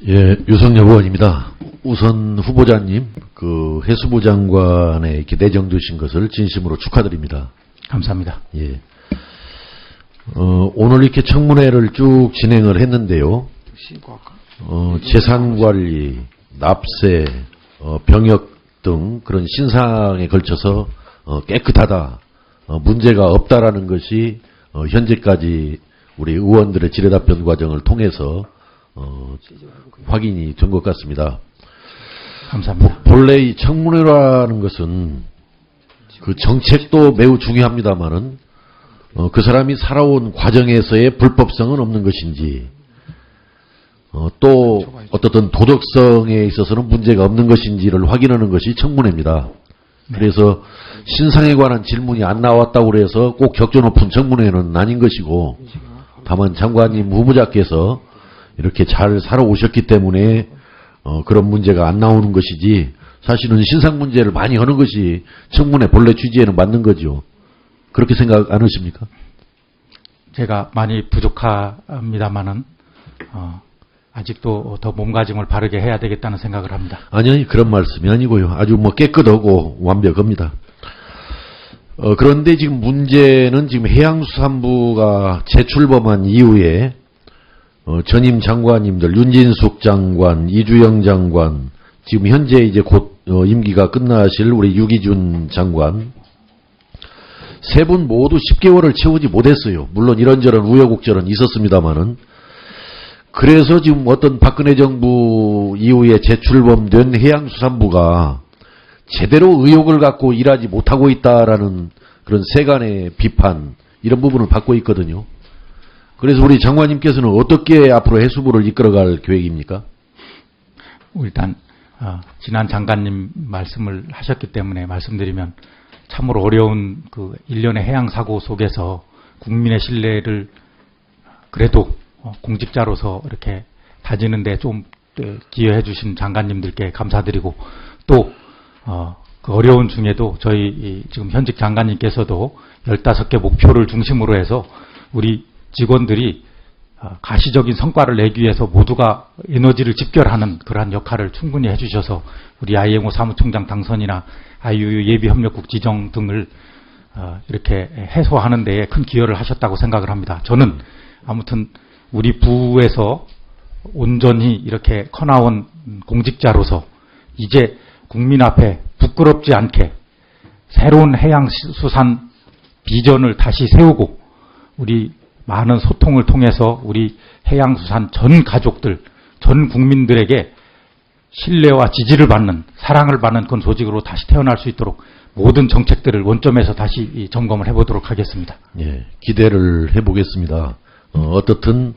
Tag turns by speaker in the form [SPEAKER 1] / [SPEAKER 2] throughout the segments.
[SPEAKER 1] 예, 유성엽 의원입니다. 우선 후보자님, 그 해수부 장관에 이렇게 내정되신 것을 진심으로 축하드립니다.
[SPEAKER 2] 감사합니다.
[SPEAKER 1] 예. 오늘 이렇게 청문회를 쭉 진행을 했는데요. 재산관리, 납세, 병역 등 그런 신상에 걸쳐서 깨끗하다, 문제가 없다라는 것이 현재까지 우리 의원들의 질의답변 과정을 통해서 확인이 된 것 같습니다.
[SPEAKER 2] 감사합니다.
[SPEAKER 1] 본래 이 청문회라는 것은 그 정책도 매우 중요합니다만은 그 사람이 살아온 과정에서의 불법성은 없는 것인지 또 어떻든 도덕성에 있어서는 문제가 없는 것인지를 확인하는 것이 청문회입니다. 그래서 신상에 관한 질문이 안 나왔다고 해서 꼭 격조 높은 청문회는 아닌 것이고, 다만 장관님 후보자께서 이렇게 잘 살아오셨기 때문에 그런 문제가 안 나오는 것이지, 사실은 신상 문제를 많이 하는 것이 청문회 본래 취지에는 맞는 거죠. 그렇게 생각 안 하십니까?
[SPEAKER 2] 제가 많이 부족합니다만은 아직도 더 몸가짐을 바르게 해야 되겠다는 생각을 합니다.
[SPEAKER 1] 아니, 그런 말씀이 아니고요. 아주 뭐 깨끗하고 완벽합니다. 그런데 지금 문제는 지금 해양수산부가 재출범한 이후에 전임 장관님들, 윤진숙 장관, 이주영 장관, 지금 현재 이제 곧 임기가 끝나실 우리 유기준 장관, 세 분 모두 10개월을 채우지 못했어요. 물론 이런저런 우여곡절은 있었습니다만은. 그래서 지금 어떤 박근혜 정부 이후에 재출범된 해양수산부가 제대로 의욕을 갖고 일하지 못하고 있다라는 그런 세간의 비판, 이런 부분을 받고 있거든요. 그래서 우리 장관님께서는 어떻게 앞으로 해수부를 이끌어갈 계획입니까?
[SPEAKER 2] 일단 지난 장관님 말씀을 하셨기 때문에 말씀드리면, 참으로 어려운 그 일련의 해양 사고 속에서 국민의 신뢰를 그래도 공직자로서 이렇게 다지는 데 좀 기여해 주신 장관님들께 감사드리고, 또 그 어려운 중에도 저희 지금 현직 장관님께서도 15개 목표를 중심으로 해서 우리 직원들이 가시적인 성과를 내기 위해서 모두가 에너지를 집결하는 그러한 역할을 충분히 해주셔서 우리 IMO 사무총장 당선이나 IUU 예비협력국 지정 등을 이렇게 해소하는 데에 큰 기여를 하셨다고 생각을 합니다. 저는 아무튼 우리 부에서 온전히 이렇게 커나온 공직자로서 이제 국민 앞에 부끄럽지 않게 새로운 해양수산 비전을 다시 세우고, 우리 많은 소통을 통해서 우리 해양수산 전 가족들, 전 국민들에게 신뢰와 지지를 받는, 사랑을 받는 그런 조직으로 다시 태어날 수 있도록 모든 정책들을 원점에서 다시 점검을 해보도록 하겠습니다.
[SPEAKER 1] 예, 기대를 해보겠습니다. 어떻든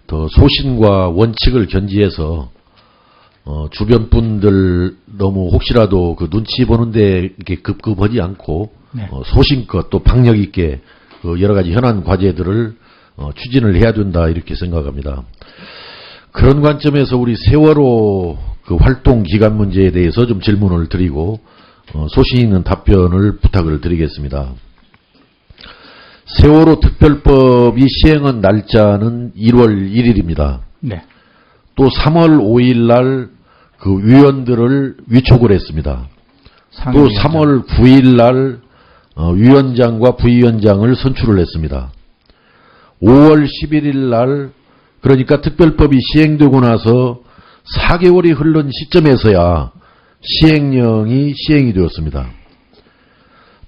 [SPEAKER 1] 더 소신과 원칙을 견지해서 주변 분들 너무 혹시라도 그 눈치 보는데 이렇게 급급하지 않고 소신껏 또 박력 있게 그 여러 가지 현안 과제들을 추진을 해야 된다, 이렇게 생각합니다. 그런 관점에서 우리 세월호 그 활동 기간 문제에 대해서 좀 질문을 드리고 소신 있는 답변을 부탁을 드리겠습니다. 세월호 특별법이 시행한 날짜는 1월 1일입니다.
[SPEAKER 2] 네.
[SPEAKER 1] 또 3월 5일 날 그 위원들을 위촉을 했습니다. 또 3월 9일 날 위원장과 부위원장을 선출을 했습니다. 5월 11일 날, 그러니까 특별법이 시행되고 나서 4개월이 흐른 시점에서야 시행령이 시행이 되었습니다.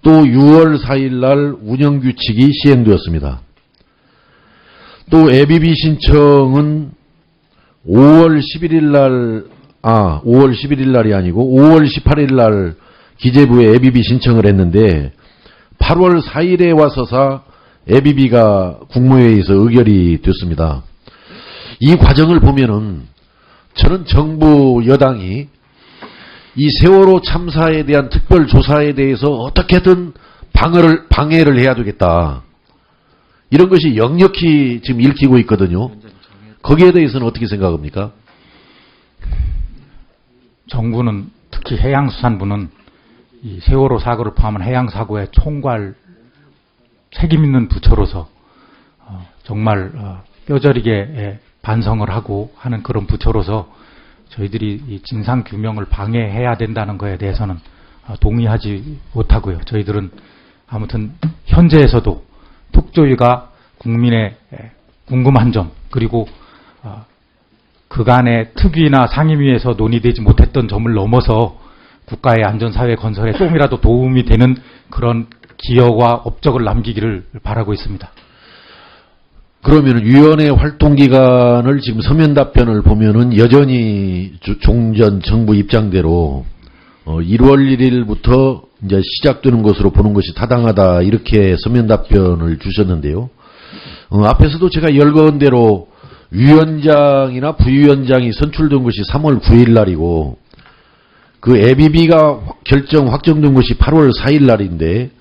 [SPEAKER 1] 또 6월 4일 날 운영규칙이 시행되었습니다. 또 ABB 신청은 5월 11일 날, 5월 11일 날이 아니고 5월 18일 날 기재부에 ABB 신청을 했는데 8월 4일에 와서서 ABB가 국무회의에서 의결이 됐습니다. 이 과정을 보면은 저는 정부 여당이 이 세월호 참사에 대한 특별조사에 대해서 어떻게든 방해를 해야 되겠다, 이런 것이 역력히 지금 읽히고 있거든요. 거기에 대해서는 어떻게 생각합니까?
[SPEAKER 2] 정부는, 특히 해양수산부는 이 세월호 사고를 포함한 해양사고의 총괄 책임 있는 부처로서 정말 뼈저리게 반성을 하고 하는 그런 부처로서 저희들이 이 진상 규명을 방해해야 된다는 것에 대해서는 동의하지 못하고요. 저희들은 아무튼 현재에서도 특조위가 국민의 궁금한 점, 그리고 그간의 특위나 상임위에서 논의되지 못했던 점을 넘어서 국가의 안전사회 건설에 조금이라도 도움이 되는 그런 기여와 업적을 남기기를 바라고 있습니다.
[SPEAKER 1] 그러면 위원회 활동 기간을 지금 서면 답변을 보면은 여전히 종전 정부 입장대로 1월 1일부터 이제 시작되는 것으로 보는 것이 타당하다, 이렇게 서면 답변을 주셨는데요. 앞에서도 제가 열거한 대로 위원장이나 부위원장이 선출된 것이 3월 9일 날이고 그 ABB가 확정된 것이 8월 4일 날인데,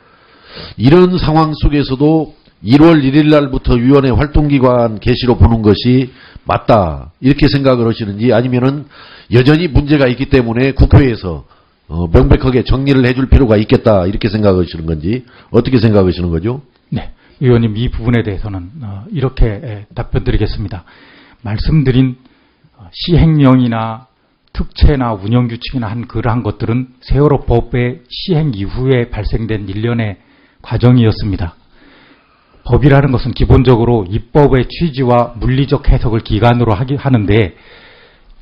[SPEAKER 1] 이런 상황 속에서도 1월 1일 날부터 위원회 활동기관 개시로 보는 것이 맞다, 이렇게 생각을 하시는지, 아니면은 여전히 문제가 있기 때문에 국회에서 명백하게 정리를 해줄 필요가 있겠다, 이렇게 생각하시는 건지, 어떻게 생각하시는 거죠?
[SPEAKER 2] 네, 의원님, 이 부분에 대해서는 이렇게 답변드리겠습니다. 말씀드린 시행령이나 특채나 운영규칙이나 한 그러한 것들은 세월호 법의 시행 이후에 발생된 일련의 과정이었습니다. 법이라는 것은 기본적으로 입법의 취지와 물리적 해석을 기반으로 하는데,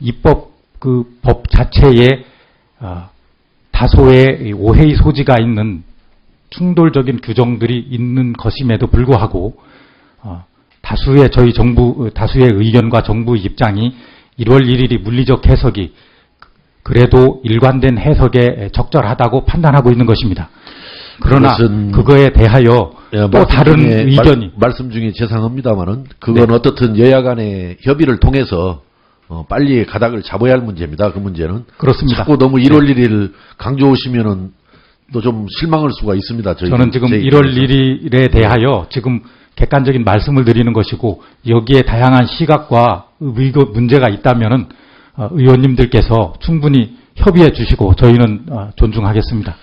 [SPEAKER 2] 입법 그 법 자체에 다소의 오해의 소지가 있는 충돌적인 규정들이 있는 것임에도 불구하고 다수의 다수의 의견과 정부의 입장이 1월 1일이 물리적 해석이 그래도 일관된 해석에 적절하다고 판단하고 있는 것입니다. 그러나 그거에 대하여 또 다른 의견이
[SPEAKER 1] 말씀 중에 죄송합니다만은 그건 네. 어떻든 여야 간의 협의를 통해서 빨리 가닥을 잡아야 할 문제입니다. 그 문제는
[SPEAKER 2] 그렇습니다.
[SPEAKER 1] 자꾸 너무 1월 1일 강조하시면은 또 좀 실망할 수가 있습니다.
[SPEAKER 2] 저는 지금 1월 1일에 대하여 지금 객관적인 말씀을 드리는 것이고, 여기에 다양한 시각과 문제가 있다면은 의원님들께서 충분히 협의해 주시고 저희는 존중하겠습니다.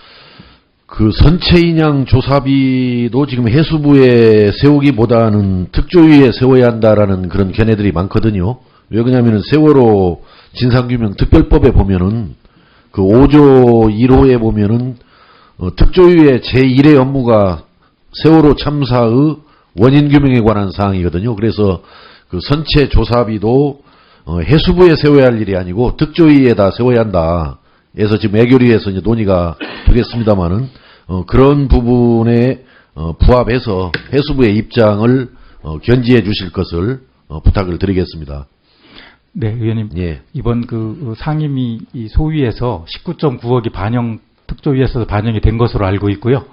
[SPEAKER 1] 그 선체 인양 조사비도 지금 해수부에 세우기보다는 특조위에 세워야 한다라는 그런 견해들이 많거든요. 왜 그러냐면은 세월호 진상규명 특별법에 보면은 그 5조 1호에 보면은 특조위의 제1의 업무가 세월호 참사의 원인 규명에 관한 사항이거든요. 그래서 그 선체 조사비도 해수부에 세워야 할 일이 아니고 특조위에다 세워야 한다. 해서 지금 애교리에서 이제 논의가 되겠습니다만은 그런 부분에 부합해서 해수부의 입장을 견지해 주실 것을 부탁을 드리겠습니다.
[SPEAKER 2] 네, 의원님.
[SPEAKER 1] 예.
[SPEAKER 2] 이번 그 상임위 소위에서 19.9억이 특조위에서 반영이 된 것으로 알고 있고요.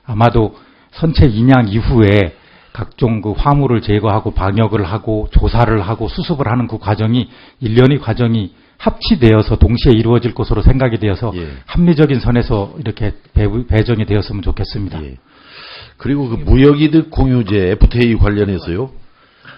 [SPEAKER 2] 아마도 선체 인양 이후에 각종 그 화물을 제거하고 방역을 하고 조사를 하고 수습을 하는 그 과정이 일련의 과정이 합치되어서 동시에 이루어질 것으로 생각이 되어서
[SPEAKER 1] 예. 합리적인
[SPEAKER 2] 선에서 이렇게 배정이 되었으면 좋겠습니다.
[SPEAKER 1] 예. 그리고 그 무역이득 공유제 FTA 관련해서요.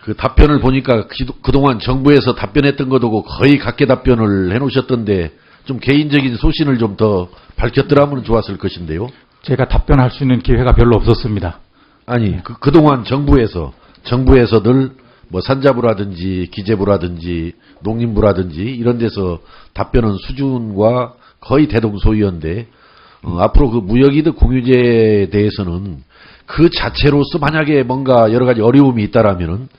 [SPEAKER 1] 그 답변을 보니까 그동안 정부에서 답변했던 것하고 거의 같게 답변을 해놓으셨던데 좀 개인적인 소신을 좀 더 밝혔더라면 좋았을 것인데요.
[SPEAKER 2] 제가 답변할 수 있는 기회가 별로 없었습니다.
[SPEAKER 1] 아니, 그동안 정부에서들 뭐 산자부라든지 기재부라든지 농림부라든지 이런 데서 답변은 수준과 거의 대동소이한데 앞으로 그 무역이득 공유제에 대해서는 그 자체로서 만약에 뭔가 여러 가지 어려움이 있다라면은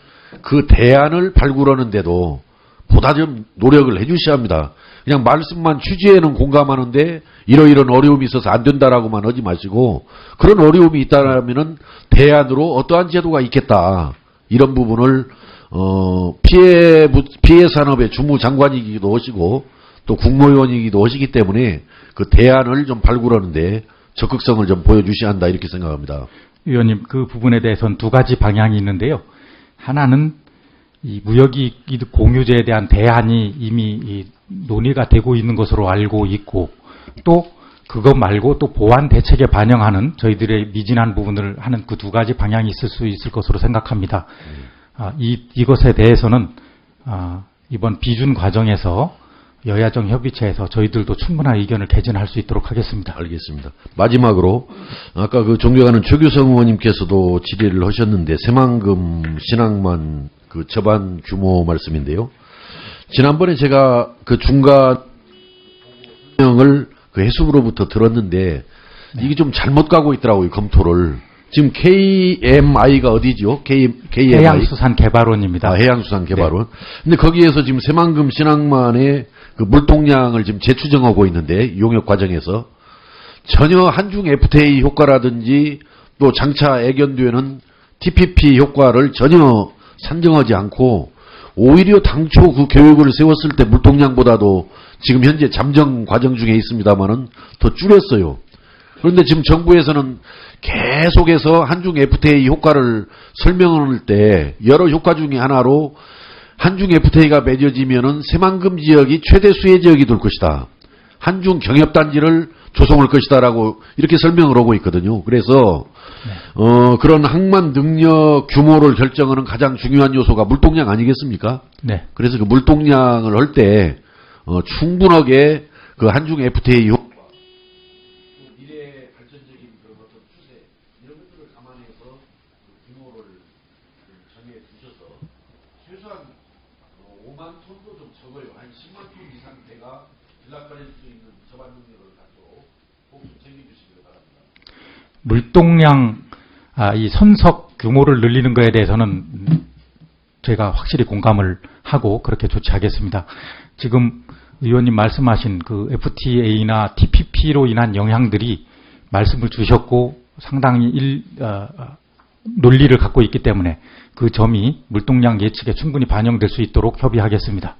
[SPEAKER 1] 그 대안을 발굴하는데도 보다 좀 노력을 해 주셔야 합니다. 그냥 말씀만 취지에는 공감하는데 이러이런 어려움이 있어서 안 된다라고만 하지 마시고 그런 어려움이 있다라면은 대안으로 어떠한 제도가 있겠다. 이런 부분을 피해 산업의 주무장관이기도 하시고 또 국무위원이기도 하시기 때문에 그 대안을 좀 발굴하는데 적극성을 좀 보여주셔야 한다 이렇게 생각합니다.
[SPEAKER 2] 위원님, 그 부분에 대해서는 두 가지 방향이 있는데요. 하나는 이 무역이득 공유제에 대한 대안이 이미 논의가 되고 있는 것으로 알고 있고 또 그것 말고 또 보완 대책에 반영하는 저희들의 미진한 부분을 하는 그 두 가지 방향이 있을 수 있을 것으로 생각합니다. 이것에 대해서는 이번 비준 과정에서 여야정 협의체에서 저희들도 충분한 의견을 개진할 수 있도록 하겠습니다.
[SPEAKER 1] 알겠습니다. 마지막으로 아까 그 존경하는 최규성 의원님께서도 질의를 하셨는데 새만금 신항만 그 저반 규모 말씀인데요. 지난번에 제가 그 중간 설명을 그 해수부로부터 들었는데 이게 좀 잘못 가고 있더라고요, 검토를. 지금 KMI가 어디죠? KMI?
[SPEAKER 2] 해양수산개발원입니다.
[SPEAKER 1] 아, 해양수산개발원. 근데 거기에서 지금 새만금 신항만의 그 물동량을 지금 재추정하고 있는데, 용역 과정에서. 전혀 한중 FTA 효과라든지 또 장차 애견되는 TPP 효과를 전혀 산정하지 않고 오히려 당초 그 계획을 세웠을 때 물동량보다도 지금 현재 잠정 과정 중에 있습니다만은 더 줄였어요. 그런데 지금 정부에서는 계속해서 한중 FTA 효과를 설명할 때 여러 효과 중에 하나로 한중 FTA가 맺어지면은 새만금 지역이 최대 수혜 지역이 될 것이다. 한중 경협단지를 조성할 것이다라고 이렇게 설명을 하고 있거든요. 그래서 그런 항만 능력 규모를 결정하는 가장 중요한 요소가 물동량 아니겠습니까?
[SPEAKER 2] 네.
[SPEAKER 1] 그래서 그 물동량을 할 때 충분하게 그 한중 FTA 효과, 미래 발전적인 그런 어떤 추세 이런 것들을 감안해서 그 규모를 정해 두셔서 최소한 5만 톤도 좀 적어요. 한 10만 톤 이상 배가 들락거릴 수 있는 저반 능력을 갖도록 꼭 좀 챙겨주시기 바랍니다.
[SPEAKER 2] 물동량, 이 선석 규모를 늘리는 것에 대해서는 제가 확실히 공감을 하고 그렇게 조치하겠습니다. 지금 의원님 말씀하신 그 FTA나 TPP로 인한 영향들이 말씀을 주셨고 상당히 논리를 갖고 있기 때문에 그 점이 물동량 예측에 충분히 반영될 수 있도록 협의하겠습니다.